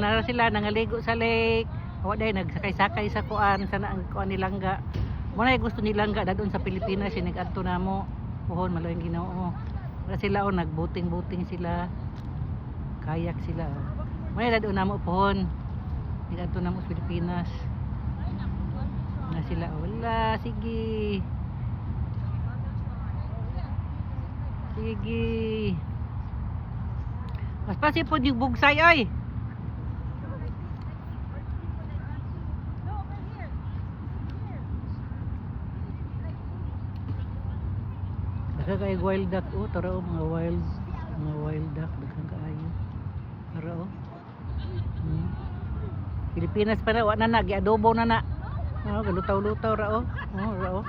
nara sila nangaligo sa lake. Wa day nagsakay-sakay sa kuan sana ang kuan nilangga. Mo na gusto nilangga dadon sa Pilipinas sinig-adto namo. Puhon malayong Ginoo. Wala sila nagbuting-buting sila. Kayak sila. Mo na dadon namo puhon. Sinig-adto namo sa Pilipinas. Na sila wala sige. Sige. Mas pasi po yung bugsay ay. Daghang kay wild duck tara mga wild duck daghang kaayo. Tara Pilipinas pa na wa na gi-adobo na. Galutaw-lutaw ra ra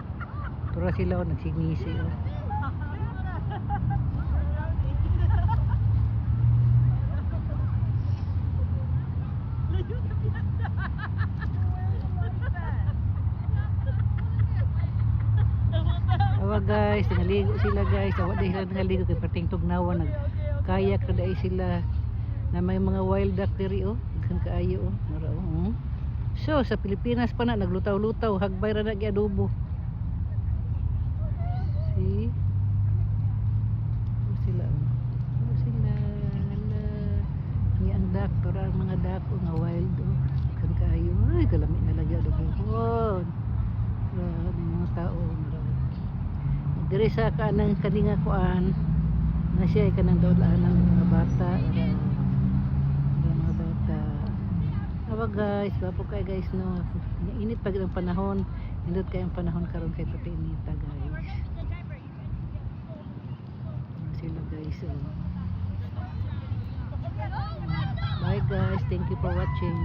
Tura sila nagsingisi guys, nangaligo sila guys. Awa dahil sila nangaligo kay perting tugnawa nagkayak na dahil sila na may mga wild duck diri daghan kaayo So sa Pilipinas pa na naglutaw-lutaw hagbay ra na gi-adobo. See? Sila hala ang duck para mga duck nga wild daghan kaayo. Ay kalami na lagi adobo. Mga tao diri sa kanang kaninga kuan na siya ay kanang daulaan ng mga bata mga bata awa guys bapo kay guys no init pag ang panahon indot kay ang panahon karon kay pati inita guys sila guys bye guys, thank you for watching.